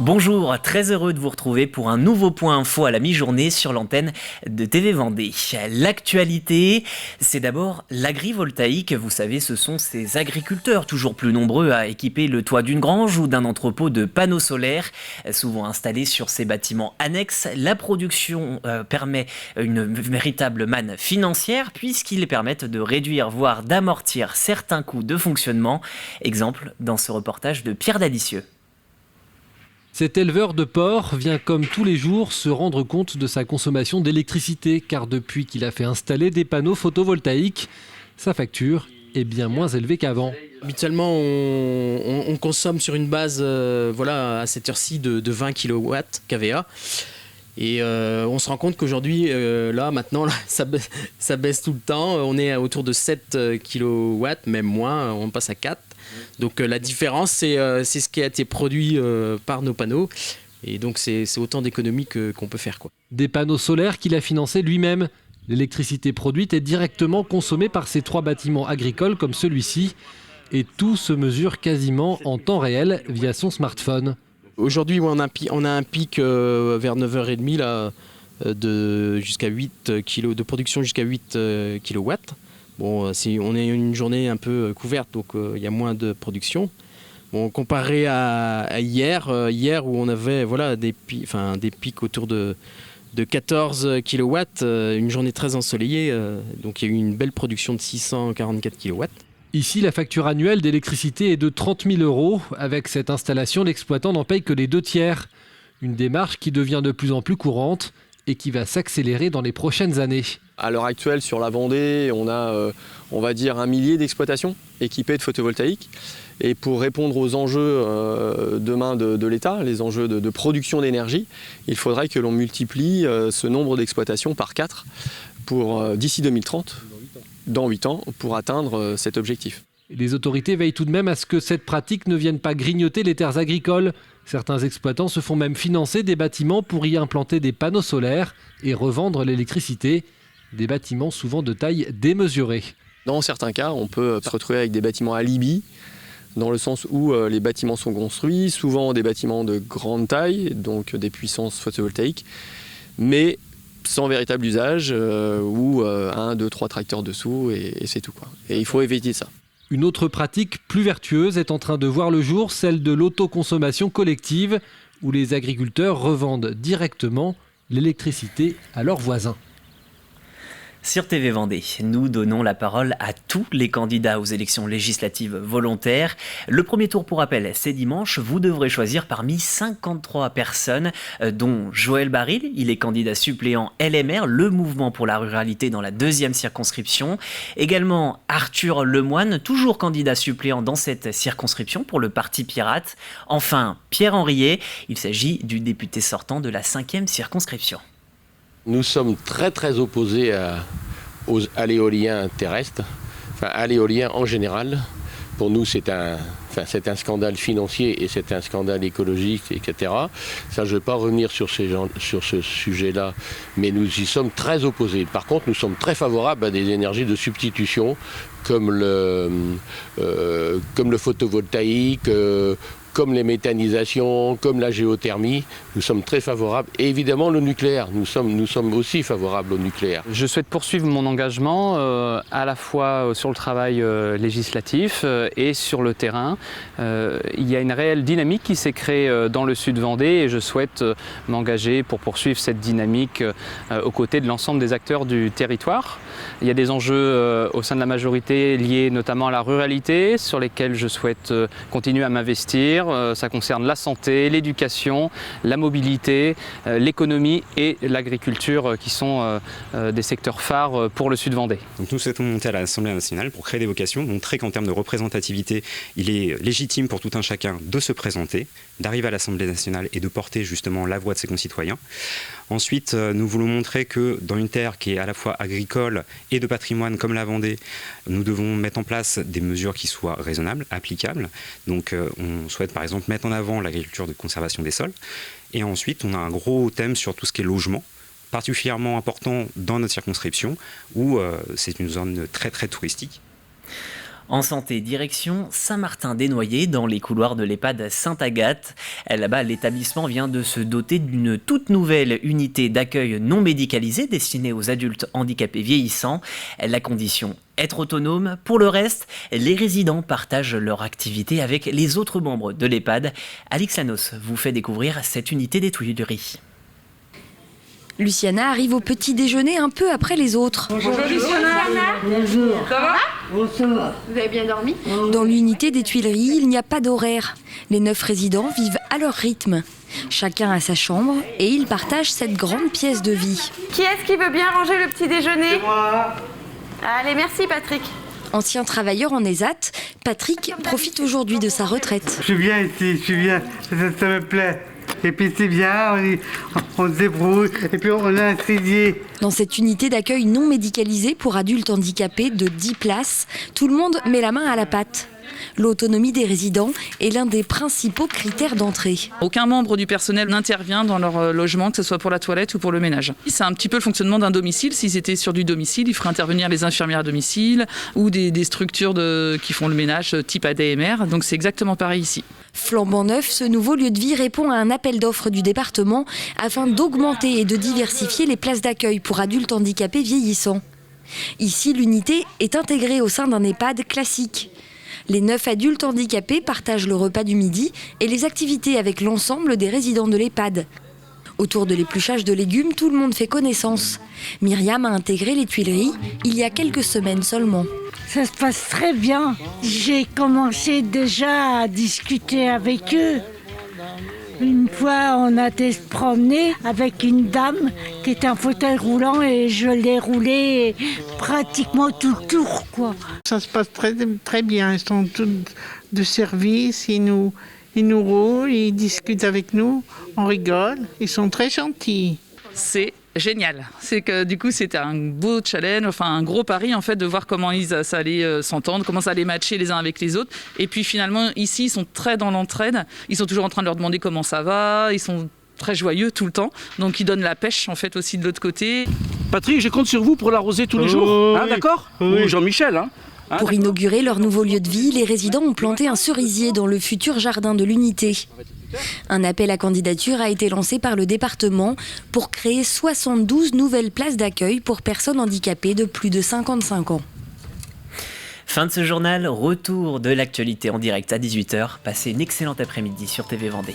Bonjour, très heureux de vous retrouver pour un nouveau point info à la mi-journée sur l'antenne de TV Vendée. L'actualité, c'est d'abord l'agrivoltaïque. Vous savez, ce sont ces agriculteurs toujours plus nombreux à équiper le toit d'une grange ou d'un entrepôt de panneaux solaires, souvent installés sur ces bâtiments annexes. La production permet une véritable manne financière puisqu'ils permettent de réduire, voire d'amortir certains coûts de fonctionnement. Exemple dans ce reportage de Pierre Dalicieux. Cet éleveur de porcs vient comme tous les jours se rendre compte de sa consommation d'électricité, car depuis qu'il a fait installer des panneaux photovoltaïques, sa facture est bien moins élevée qu'avant. Habituellement, on consomme sur une base à cette heure-ci de 20 kW kVA. Et on se rend compte qu'aujourd'hui, maintenant, ça baisse tout le temps. On est autour de 7 kW, même moins, on passe à 4. Donc la différence, c'est ce qui a été produit par nos panneaux. Et donc c'est autant d'économies qu'on peut faire, quoi. Des panneaux solaires qu'il a financés lui-même. L'électricité produite est directement consommée par ces 3 bâtiments agricoles comme celui-ci. Et tout se mesure quasiment en temps réel via son smartphone. Aujourd'hui, on a un pic vers 9h30 là, jusqu'à 8 kg de production jusqu'à 8 kW. Bon, on est une journée un peu couverte, donc il y a moins de production. Bon, comparé à hier où on avait des pics autour de 14 kW, une journée très ensoleillée, donc il y a eu une belle production de 644 kW. Ici, la facture annuelle d'électricité est de 30 000 €. Avec cette installation, l'exploitant n'en paye que les 2 tiers. Une démarche qui devient de plus en plus courante et qui va s'accélérer dans les prochaines années. À l'heure actuelle, sur la Vendée, on a, on va dire, 1 millier d'exploitations équipées de photovoltaïque. Et pour répondre aux enjeux demain de l'État, les enjeux de production d'énergie, il faudrait que l'on multiplie ce nombre d'exploitations par 4 d'ici 2030, dans 8 ans, pour atteindre cet objectif. Les autorités veillent tout de même à ce que cette pratique ne vienne pas grignoter les terres agricoles. Certains exploitants se font même financer des bâtiments pour y implanter des panneaux solaires et revendre l'électricité. Des bâtiments souvent de taille démesurée. Dans certains cas, on peut se retrouver avec des bâtiments alibi, dans le sens où les bâtiments sont construits, souvent des bâtiments de grande taille, donc des puissances photovoltaïques, mais sans véritable usage, ou 1, 2, 3 tracteurs dessous, et c'est tout, quoi. Et il faut éviter ça. Une autre pratique plus vertueuse est en train de voir le jour, celle de l'autoconsommation collective, où les agriculteurs revendent directement l'électricité à leurs voisins. Sur TV Vendée, nous donnons la parole à tous les candidats aux élections législatives volontaires. Le premier tour, pour rappel, c'est dimanche. Vous devrez choisir parmi 53 personnes, dont Joël Baril. Il est candidat suppléant LMR, le mouvement pour la ruralité, dans la 2e circonscription. Également Arthur Lemoine, toujours candidat suppléant dans cette circonscription pour le Parti Pirate. Enfin, Pierre Henriet, il s'agit du député sortant de la 5e circonscription. Nous sommes très opposés à l'éolien terrestre, à l'éolien en général. Pour nous, c'est un scandale financier et c'est un scandale écologique, etc. Ça, je ne vais pas revenir sur ce sujet-là, mais nous y sommes très opposés. Par contre, nous sommes très favorables à des énergies de substitution, comme le photovoltaïque, comme les méthanisations, comme la géothermie. Nous sommes très favorables. Et évidemment, le nucléaire. Nous sommes aussi favorables au nucléaire. Je souhaite poursuivre mon engagement à la fois sur le travail législatif et sur le terrain. Il y a une réelle dynamique qui s'est créée dans le sud Vendée et je souhaite m'engager pour poursuivre cette dynamique aux côtés de l'ensemble des acteurs du territoire. Il y a des enjeux au sein de la majorité liés notamment à la ruralité sur lesquels je souhaite continuer à m'investir. Ça concerne la santé, l'éducation, la mobilité, l'économie et l'agriculture qui sont des secteurs phares pour le sud Vendée. Donc nous souhaitons monter à l'Assemblée nationale pour créer des vocations, montrer qu'en termes de représentativité, il est légitime pour tout un chacun de se présenter, d'arriver à l'Assemblée nationale et de porter justement la voix de ses concitoyens. Ensuite, nous voulons montrer que dans une terre qui est à la fois agricole et de patrimoine comme la Vendée, nous devons mettre en place des mesures qui soient raisonnables, applicables. Donc on souhaite par exemple mettre en avant l'agriculture de conservation des sols. Et ensuite, on a un gros thème sur tout ce qui est logement, particulièrement important dans notre circonscription, où c'est une zone très touristique. En santé, direction Saint-Martin-des-Noyers, dans les couloirs de l'EHPAD Sainte-Agathe. Là-bas, l'établissement vient de se doter d'une toute nouvelle unité d'accueil non médicalisée destinée aux adultes handicapés vieillissants. La condition, être autonome. Pour le reste, les résidents partagent leur activité avec les autres membres de l'EHPAD. Alix Lanos vous fait découvrir cette unité des Tuileries. Luciana arrive au petit déjeuner un peu après les autres. Bonjour Luciana. Bonjour. Ça va? Bonsoir. Vous avez bien dormi? Dans l'unité des Tuileries, il n'y a pas d'horaire. Les 9 résidents vivent à leur rythme. Chacun a sa chambre et ils partagent cette grande pièce de vie. Qui est-ce qui veut bien ranger le petit déjeuner? C'est moi. Allez, merci Patrick. Ancien travailleur en ESAT, Patrick profite aujourd'hui de sa retraite. Je suis bien ici, je suis bien, ça me plaît. Et puis c'est bien, on se débrouille, et puis on a un crédier. Dans cette unité d'accueil non médicalisée pour adultes handicapés de 10 places, tout le monde met la main à la pâte. L'autonomie des résidents est l'un des principaux critères d'entrée. Aucun membre du personnel n'intervient dans leur logement, que ce soit pour la toilette ou pour le ménage. C'est un petit peu le fonctionnement d'un domicile. S'ils étaient sur du domicile, il ferait intervenir les infirmières à domicile ou des structures qui font le ménage type ADMR. Donc c'est exactement pareil ici. Flambant neuf, ce nouveau lieu de vie répond à un appel d'offres du département afin d'augmenter et de diversifier les places d'accueil pour adultes handicapés vieillissants. Ici, l'unité est intégrée au sein d'un EHPAD classique. Les 9 adultes handicapés partagent le repas du midi et les activités avec l'ensemble des résidents de l'EHPAD. Autour de l'épluchage de légumes, tout le monde fait connaissance. Myriam a intégré les Tuileries il y a quelques semaines seulement. Ça se passe très bien. J'ai commencé déjà à discuter avec eux. Une fois, on a été se promener avec une dame qui était en fauteuil roulant et je l'ai roulé pratiquement tout le tour, quoi. Ça se passe très, très bien, ils sont tous de service, ils nous roulent, ils discutent avec nous, on rigole, ils sont très gentils. C'est génial. C'est que du coup c'était un beau challenge, enfin un gros pari en fait de voir comment ça allait s'entendre, comment ça allait matcher les uns avec les autres. Et puis finalement ici ils sont très dans l'entraide, ils sont toujours en train de leur demander comment ça va, ils sont très joyeux tout le temps, donc ils donnent la pêche en fait aussi de l'autre côté. Patrick, je compte sur vous pour l'arroser tous les jours, hein, d'accord? Oui. Ou Jean-Michel, hein? Pour inaugurer leur nouveau lieu de vie, les résidents ont planté un cerisier dans le futur jardin de l'unité. Un appel à candidature a été lancé par le département pour créer 72 nouvelles places d'accueil pour personnes handicapées de plus de 55 ans. Fin de ce journal, retour de l'actualité en direct à 18h. Passez une excellente après-midi sur TV Vendée.